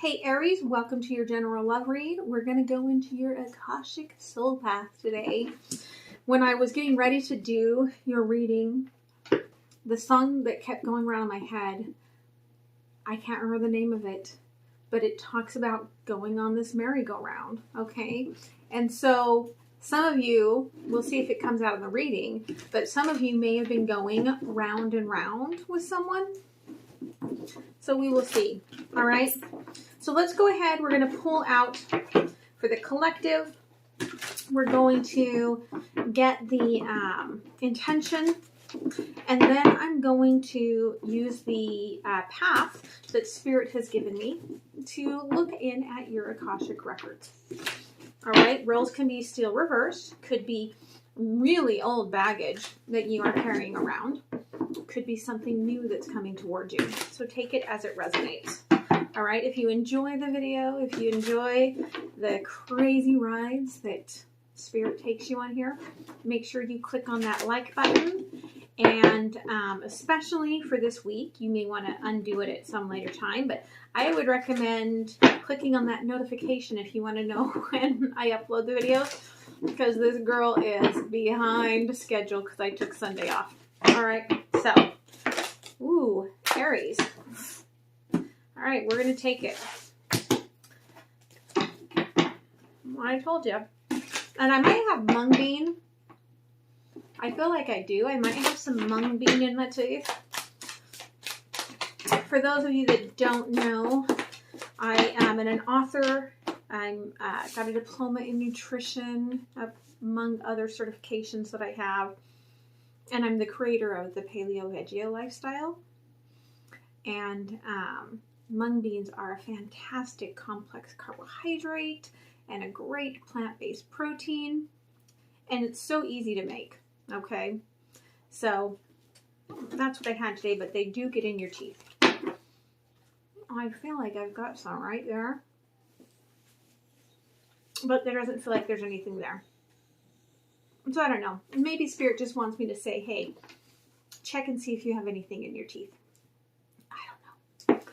Hey Aries, welcome to your general love read. We're going to go into your Akashic soul path today. When I was getting ready to do your reading, the song that kept going around in my head, I can't remember the name of it, but it talks about going on this merry-go-round, okay? And so some of you, we'll see if it comes out in the reading, but some of you may have been going round and round with someone. So we will see, all right? So let's go ahead. We're going to pull out for the collective. We're going to get the intention, and then I'm going to use the path that Spirit has given me to look in at your Akashic records. All right, roles can be still reversed, could be really old baggage that you are carrying around, could be something new that's coming towards you. So take it as it resonates. All right, if you enjoy the video, if you enjoy the crazy rides that Spirit takes you on here, make sure you click on that like button. And especially for this week, you may want to undo it at some later time, but I would recommend clicking on that notification if you want to know when I upload the videos, because this girl is behind schedule because I took Sunday off. All right, so, ooh, Aries. All right, we're going to take it. I told you. And I might have mung bean. I feel like I do. I might have some mung bean in my teeth. For those of you that don't know, I am an author. I'm got a diploma in nutrition, among other certifications that I have. And I'm the creator of the Paleo-Veggie lifestyle. And mung beans are a fantastic complex carbohydrate and a great plant-based protein. And it's so easy to make. Okay, so that's what I had today, but they do get in your teeth. I feel like I've got some right there, but there doesn't feel like there's anything there. So I don't know. Maybe Spirit just wants me to say, hey, check and see if you have anything in your teeth. I don't know.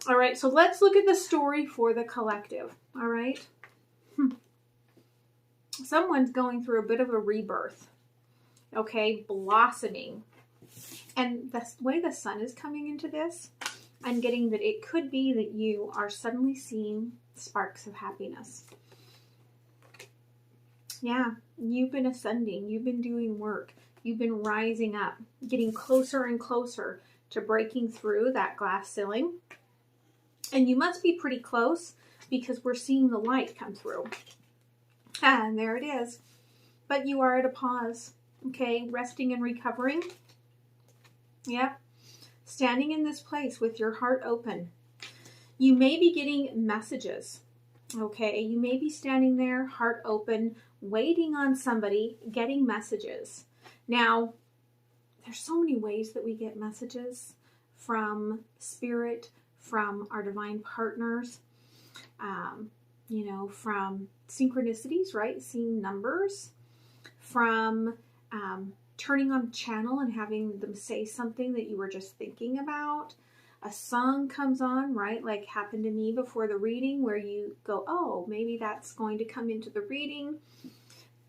All right, so let's look at the story for the collective. All right. Someone's going through a bit of a rebirth. Okay, blossoming. And the way the sun is coming into this, I'm getting that it could be that you are suddenly seeing sparks of happiness. Yeah, you've been ascending, you've been doing work, you've been rising up, getting closer and closer to breaking through that glass ceiling. And you must be pretty close because we're seeing the light come through. And there it is. But you are at a pause. Okay, resting and recovering. Yep. Standing in this place with your heart open. You may be getting messages. Okay, you may be standing there, heart open, waiting on somebody, getting messages. Now, there's so many ways that we get messages from Spirit, from our divine partners, you know, from synchronicities, right? Seeing numbers, from turning on a channel and having them say something that you were just thinking about. A song comes on, right? Like happened to me before the reading, where you go, oh, maybe that's going to come into the reading.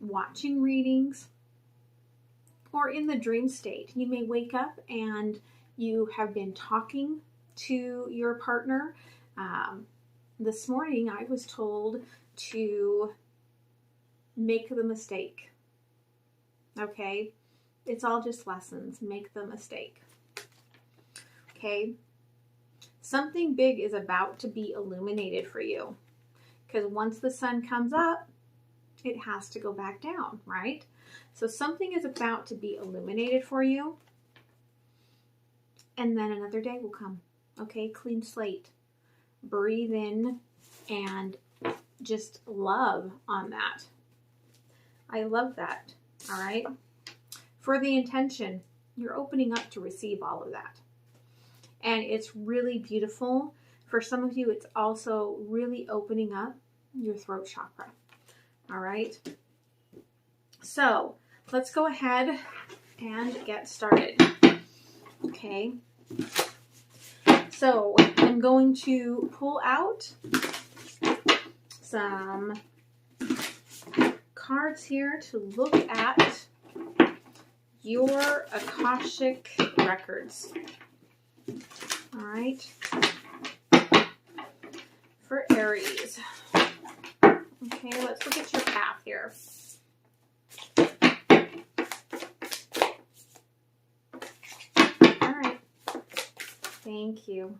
Watching readings, or in the dream state. You may wake up and you have been talking to your partner. This morning I was told to make the mistake. Okay, it's all just lessons. Make the mistake. Okay, something big is about to be illuminated for you, because once the sun comes up, it has to go back down, right? So something is about to be illuminated for you, and then another day will come. Okay, clean slate. Breathe in and just love on that. I love that. All right. For the intention, you're opening up to receive all of that. And it's really beautiful. For some of you, it's also really opening up your throat chakra. All right. So let's go ahead and get started. Okay. So I'm going to pull out some cards here to look at your Akashic records. All right. For Aries. Okay, let's look at your path here. All right. Thank you.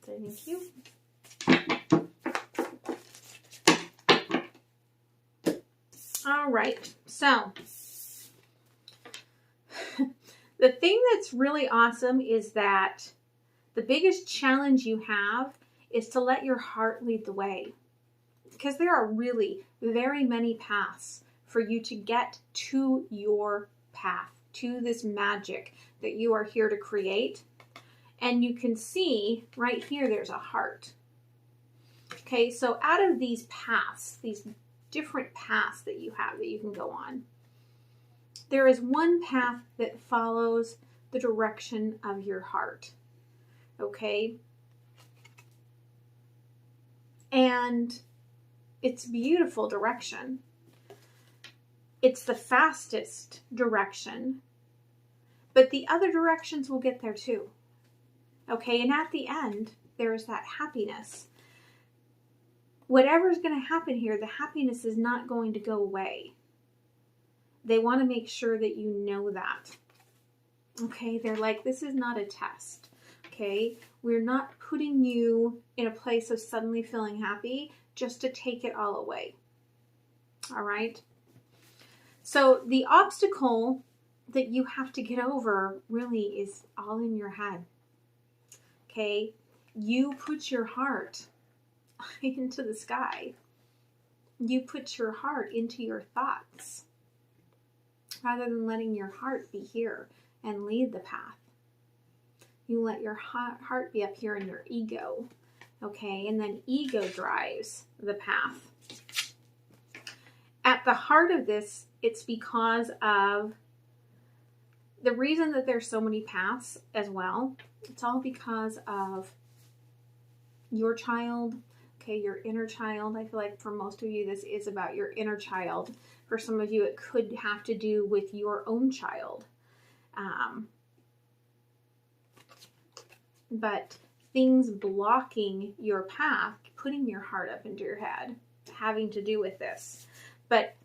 Thank you. All right. So, the thing that's really awesome is that the biggest challenge you have is to let your heart lead the way. Because there are really very many paths for you to get to your path, to this magic that you are here to create. And you can see right here, there's a heart. Okay, so out of these paths, these different paths that you have that you can go on, there is one path that follows the direction of your heart. Okay? And it's beautiful direction. It's the fastest direction, but the other directions will get there too. Okay, and at the end, there's that happiness. Whatever's going to happen here, the happiness is not going to go away. They want to make sure that you know that. Okay, they're like, this is not a test. Okay, we're not putting you in a place of suddenly feeling happy just to take it all away. All right. So the obstacle that you have to get over really is all in your head. Okay, you put your heart into the sky. You put your heart into your thoughts rather than letting your heart be here and lead the path. You let your heart be up here in your ego, okay? And then ego drives the path. At the heart of this, it's because of the reason that there's so many paths as well. It's all because of your child, okay, your inner child. I feel like for most of you, this is about your inner child. For some of you, it could have to do with your own child. But things blocking your path, putting your heart up into your head, having to do with this. But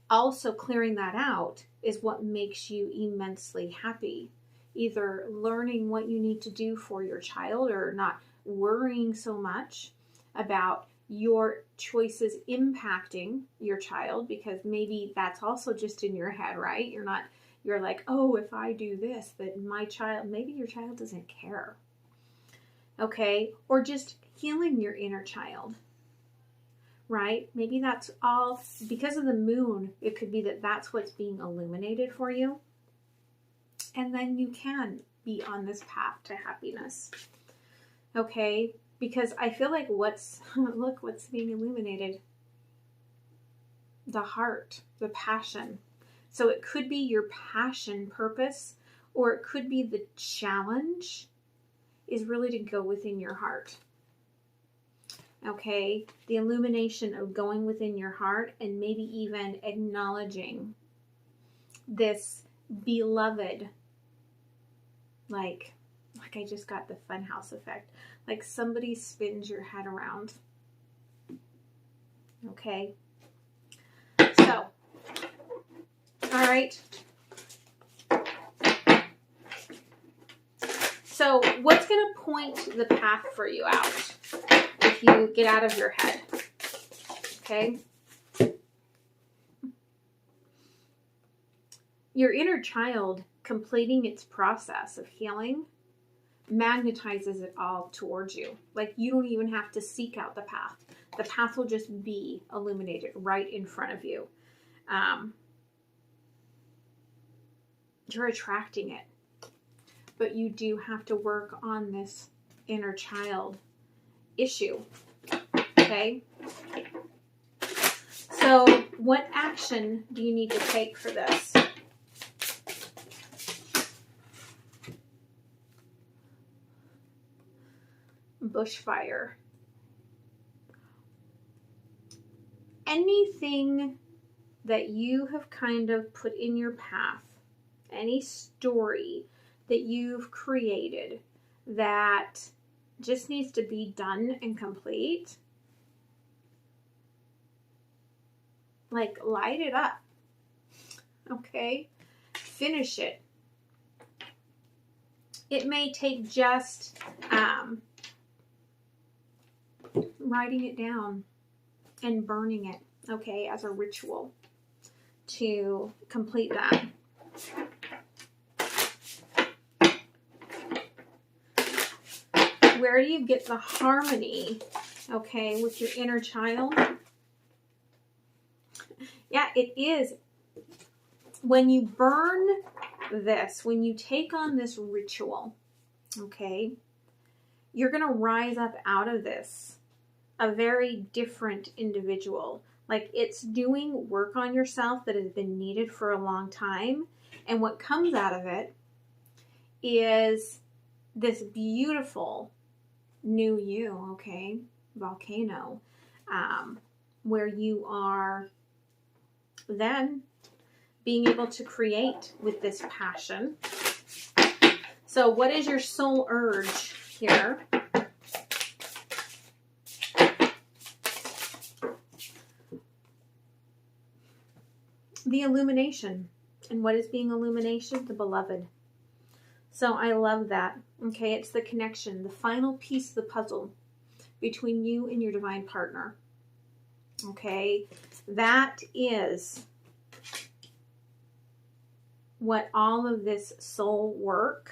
also clearing that out is what makes you immensely happy. Either learning what you need to do for your child or not worrying so much about your choices impacting your child, because maybe that's also just in your head, right? You're like, oh, if I do this, that my child, maybe your child doesn't care. Okay, or just healing your inner child, right? Maybe that's all, because of the moon, it could be that that's what's being illuminated for you. And then you can be on this path to happiness. Okay, because I feel like look what's being illuminated. The heart, the passion. So it could be your passion purpose, or it could be the challenge is really to go within your heart. Okay, the illumination of going within your heart and maybe even acknowledging this beloved, like I just got the funhouse effect, like somebody spins your head around. Okay, so, all right. So what's going to point the path for you out if you get out of your head? Okay. Your inner child completing its process of healing magnetizes it all towards you. Like you don't even have to seek out the path. The path will just be illuminated right in front of you. You're attracting it. But you do have to work on this inner child issue. Okay? So, what action do you need to take for this? bushfire. Anything that you have kind of put in your path, any story that you've created that just needs to be done and complete, like light it up, okay? Finish it. It may take just writing it down and burning it, okay, as a ritual to complete that. Where do you get the harmony, okay, with your inner child? Yeah, it is when you burn this, when you take on this ritual, okay, you're going to rise up out of this a very different individual. Like, it's doing work on yourself that has been needed for a long time. And what comes out of it is this beautiful new you, okay, volcano, where you are then being able to create with this passion. So what is your soul urge here? The illumination. And what is being illumination? The beloved. So I love that. Okay, it's the connection, the final piece of the puzzle between you and your divine partner. Okay, that is what all of this soul work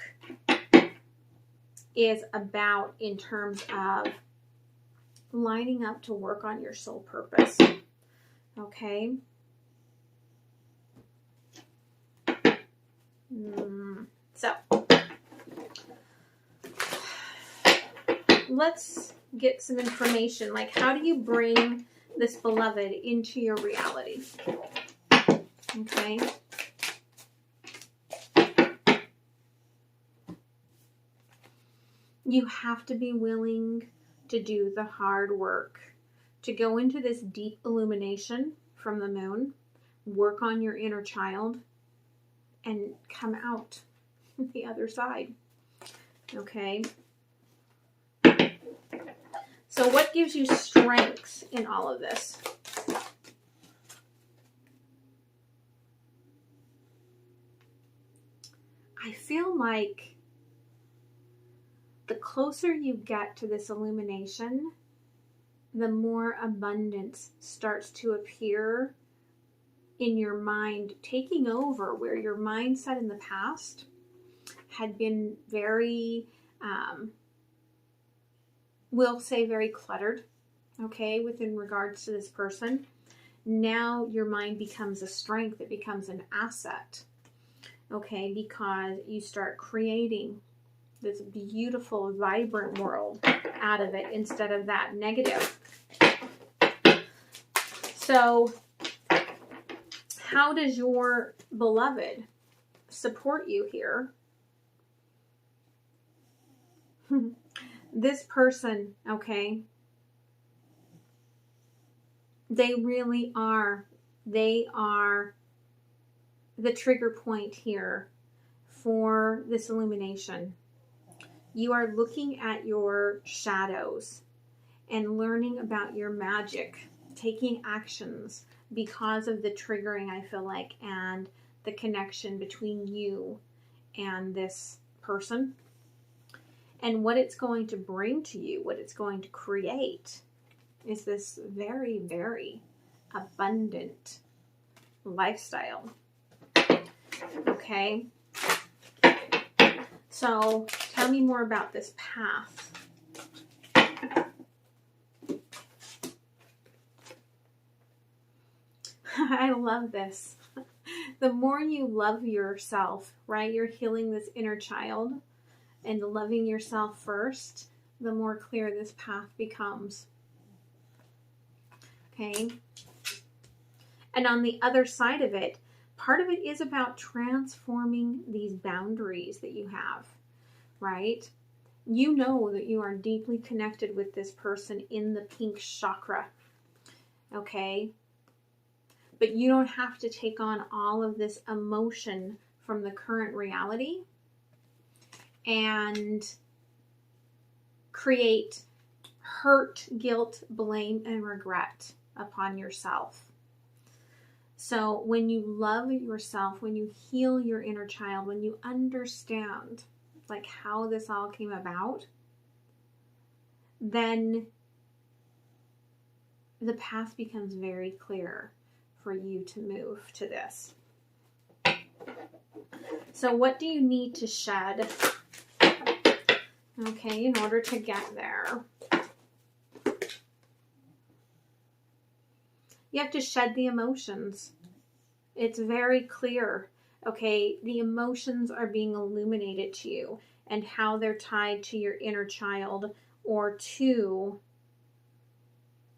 is about in terms of lining up to work on your soul purpose. Okay. So let's get some information. Like, how do you bring this beloved into your reality? Okay. You have to be willing to do the hard work, to go into this deep illumination from the moon, work on your inner child, and come out the other side. Okay. So what gives you strength in all of this? I feel like the closer you get to this illumination, the more abundance starts to appear in your mind, taking over where your mindset in the past had been very, we'll say very cluttered, okay, within regards to this person. Now your mind becomes a strength, it becomes an asset, okay, because you start creating this beautiful, vibrant world out of it instead of that negative. So how does your beloved support you here? This person, okay, they really are, they are the trigger point here for this illumination. You are looking at your shadows and learning about your magic, taking actions because of the triggering, I feel like, and the connection between you and this person. And what it's going to bring to you, what it's going to create, is this very, very abundant lifestyle. Okay? So, tell me more about this path. I love this. The more you love yourself, right? You're healing this inner child and loving yourself first, the more clear this path becomes. Okay? And on the other side of it, part of it is about transforming these boundaries that you have, right? You know that you are deeply connected with this person in the pink chakra, okay? But you don't have to take on all of this emotion from the current reality and create hurt, guilt, blame, and regret upon yourself. So when you love yourself, when you heal your inner child, when you understand like how this all came about, then the path becomes very clear for you to move to this. So what do you need to shed, okay, in order to get there? You have to shed the emotions. It's very clear, okay? The emotions are being illuminated to you and how they're tied to your inner child or to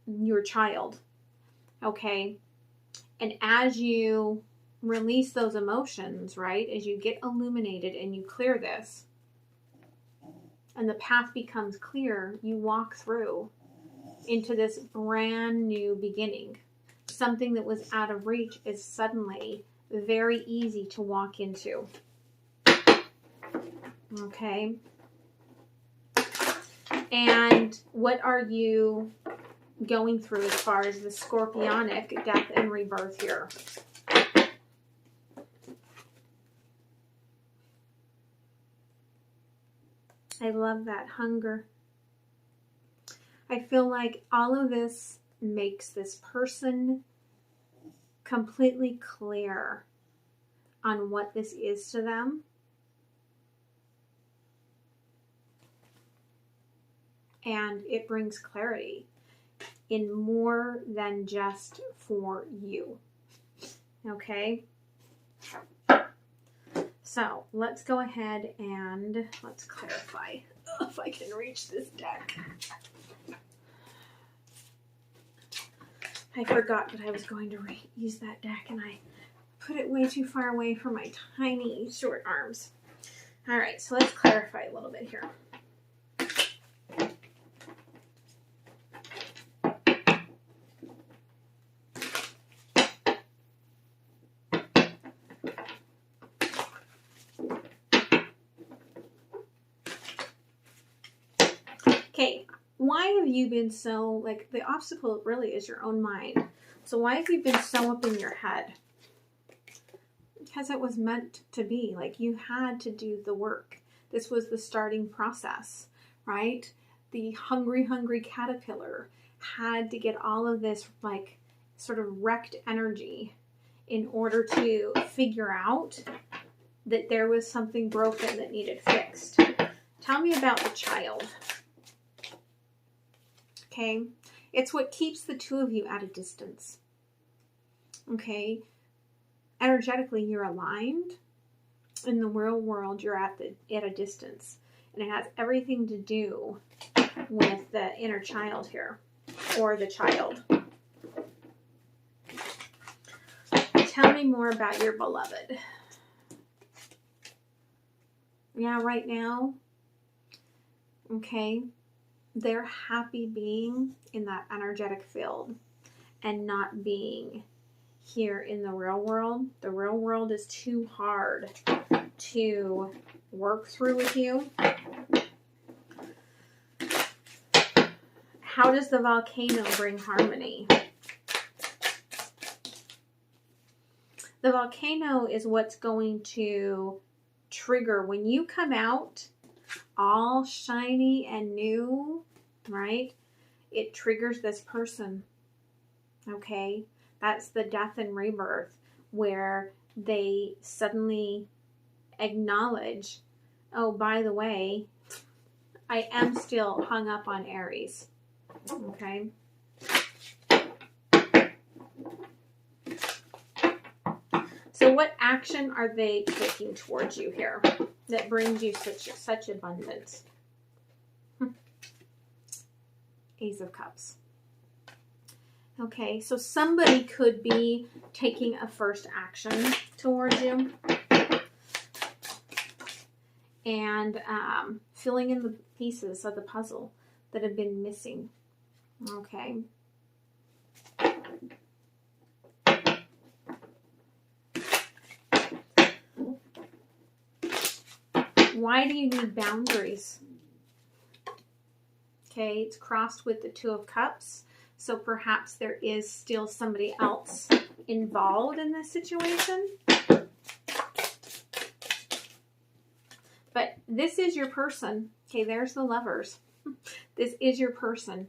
your child, okay? And as you release those emotions, right, as you get illuminated and you clear this, and the path becomes clear, you walk through into this brand new beginning. Something that was out of reach is suddenly very easy to walk into. Okay? And what are you going through as far as the scorpionic death and rebirth here? I love that hunger. I feel like all of this makes this person completely clear on what this is to them. And it brings clarity in more than just for you. Okay? So let's go ahead and let's clarify. If I can reach this deck. I forgot that I was going to use that deck and I put it way too far away from my tiny short arms. All right, so let's clarify a little bit here. Okay, why have you been so, like, the obstacle really is your own mind. So why have you been so up in your head? Because it was meant to be. Like, you had to do the work. This was the starting process, right? The hungry caterpillar had to get all of this, like, sort of wrecked energy in order to figure out that there was something broken that needed fixed. Tell me about the child. Okay, it's what keeps the two of you at a distance. Okay, energetically you're aligned. In the real world, you're at a distance, and it has everything to do with the inner child here, or the child. Tell me more about your beloved. Yeah, right now, okay, they're happy being in that energetic field and not being here in the real world. The real world is too hard to work through with you. How does the volcano bring harmony? The volcano is what's going to trigger when you come out all shiny and new, right? It triggers this person, okay? That's the death and rebirth, where they suddenly acknowledge, oh, by the way, I am still hung up on Aries, okay? So what action are they taking towards you here that brings you such abundance? Ace of Cups. Okay, so somebody could be taking a first action towards you. and filling in the pieces of the puzzle that have been missing. Okay. Why do you need boundaries? Okay, it's crossed with the Two of Cups. So perhaps there is still somebody else involved in this situation. But this is your person. Okay, there's the Lovers. This is your person.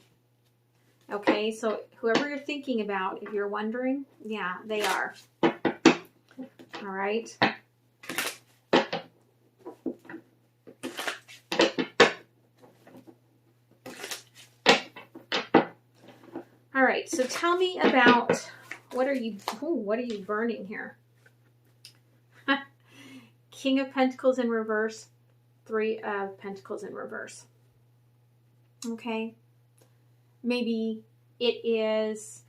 Okay, so whoever you're thinking about, if you're wondering, yeah, they are. All right. All right, so tell me about what are you burning here? King of Pentacles in reverse, Three of Pentacles in reverse. Okay. Maybe it is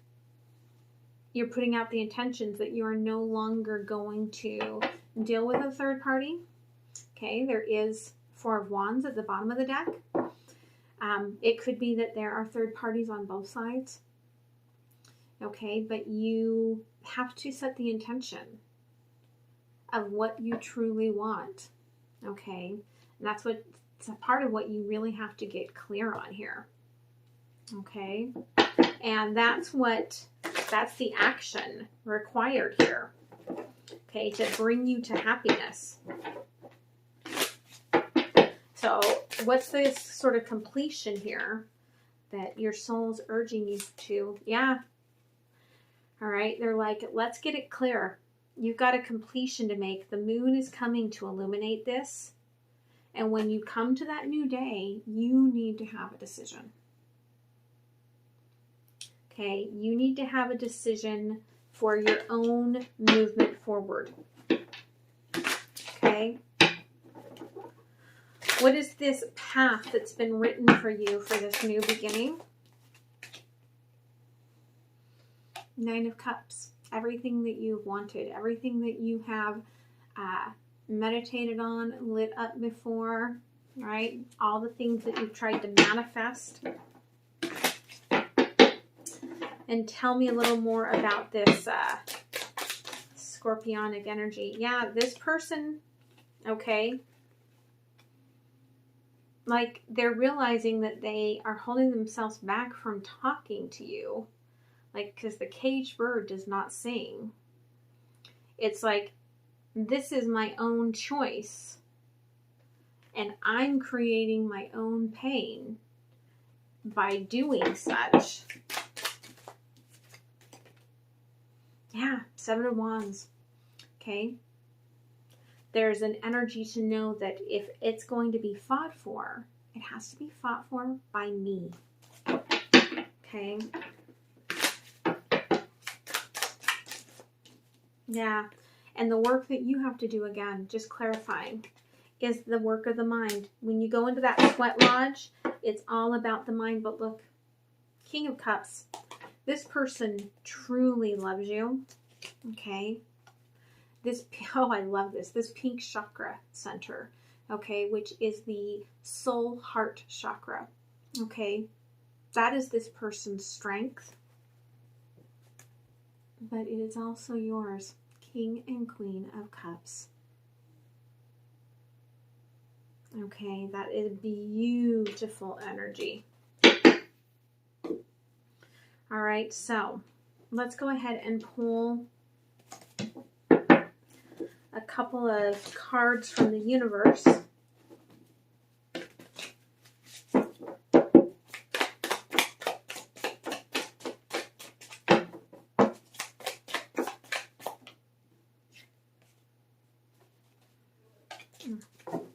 you're putting out the intentions that you are no longer going to deal with a third party. Okay, there is Four of Wands at the bottom of the deck. It could be that there are third parties on both sides. Okay, but you have to set the intention of what you truly want. Okay, and that's it's a part of what you really have to get clear on here. Okay, and that's the action required here. Okay, to bring you to happiness. So what's this sort of completion here that your soul's urging you to? Yeah. All right, they're like, let's get it clear. You've got a completion to make. The moon is coming to illuminate this. And when you come to that new day, you need to have a decision. Okay, you need to have a decision for your own movement forward. Okay? What is this path that's been written for you for this new beginning? Nine of Cups. Everything that you've wanted, everything that you have meditated on, lit up before, right? All the things that you've tried to manifest. And tell me a little more about this scorpionic energy. Yeah, this person, okay, like they're realizing that they are holding themselves back from talking to you. Like, because the caged bird does not sing. It's like, this is my own choice. And I'm creating my own pain by doing such. Yeah, Seven of Wands. Okay. There's an energy to know that if it's going to be fought for, it has to be fought for by me. Okay. Yeah, and the work that you have to do, again, just clarifying, is the work of the mind. When you go into that sweat lodge, it's all about the mind. But look, King of Cups, this person truly loves you, okay? Oh, I love this. This pink chakra center, okay, which is the soul heart chakra, okay? That is this person's strength. But it is also yours, King and Queen of Cups. Okay, that is beautiful energy. All right, so let's go ahead and pull a couple of cards from the universe.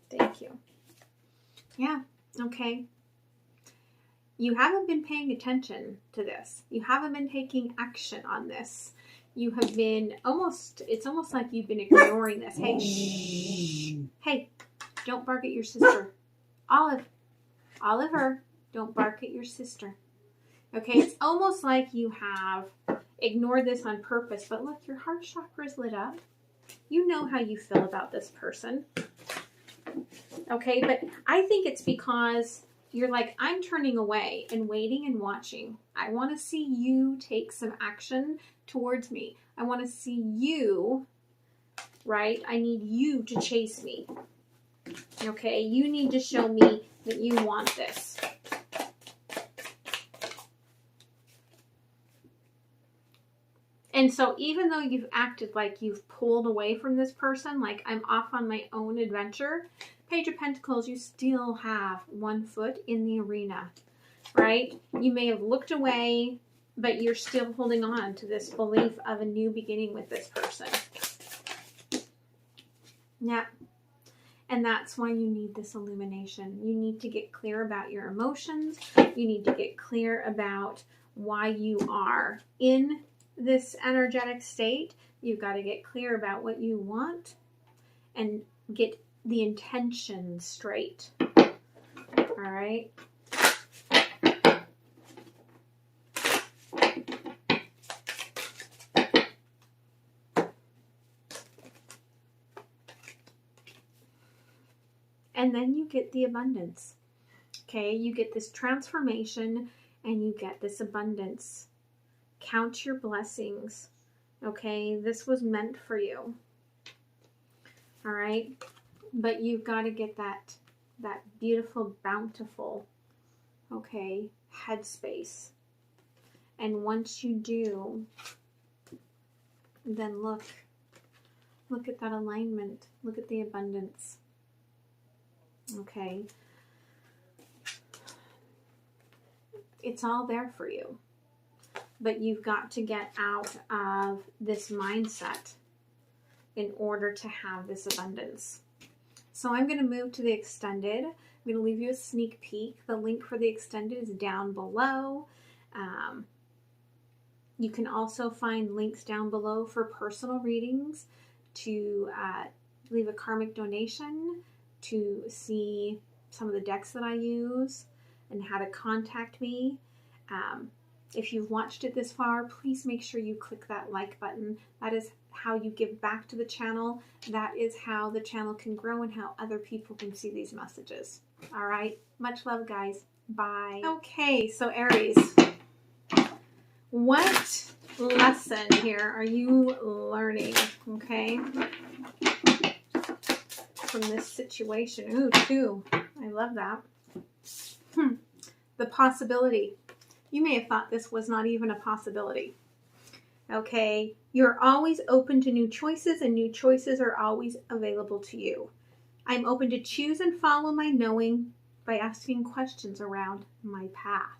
Thank you. Yeah, okay. You haven't been paying attention to this. You haven't been taking action on this. You have been it's almost like you've been ignoring this. Hey, shh. Hey, don't bark at your sister. Oliver, don't bark at your sister. Okay, it's almost like you have ignored this on purpose, but look, your heart chakra is lit up. You know how you feel about this person. Okay, but I think it's because you're like, I'm turning away and waiting and watching. I want to see you take some action towards me. I want to see you, right? I need you to chase me. Okay, you need to show me that you want this. And so even though you've acted like you've pulled away from this person, like I'm off on my own adventure, Page of Pentacles, you still have one foot in the arena, right? You may have looked away, but you're still holding on to this belief of a new beginning with this person. Yeah. And that's why you need this illumination. You need to get clear about your emotions. You need to get clear about why you are in this energetic state. You've got to get clear about what you want and get the intention straight. All right. And then you get the abundance. Okay, you get this transformation and you get this abundance. Count your blessings. Okay, this was meant for you. All right, but you've got to get that beautiful, bountiful, okay, headspace. And once you do, then look at that alignment. Look at the abundance. Okay, it's all there for you. But you've got to get out of this mindset in order to have this abundance. So I'm going to move to the extended. I'm going to leave you a sneak peek. The link for the extended is down below. You can also find links down below for personal readings, to leave a karmic donation, to see some of the decks that I use, and how to contact me. If you've watched it this far, please make sure you click that like button. That is how you give back to the channel. That is how the channel can grow and how other people can see these messages. All right. Much love, guys. Bye. Okay, so Aries, what lesson here are you learning, okay, from this situation? Ooh, 2. I love that. The possibility. You may have thought this was not even a possibility. Okay, you're always open to new choices, and new choices are always available to you. I'm open to choose and follow my knowing by asking questions around my path.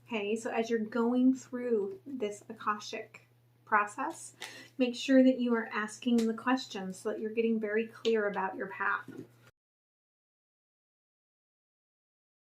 Okay, so as you're going through this Akashic process, make sure that you are asking the questions so that you're getting very clear about your path.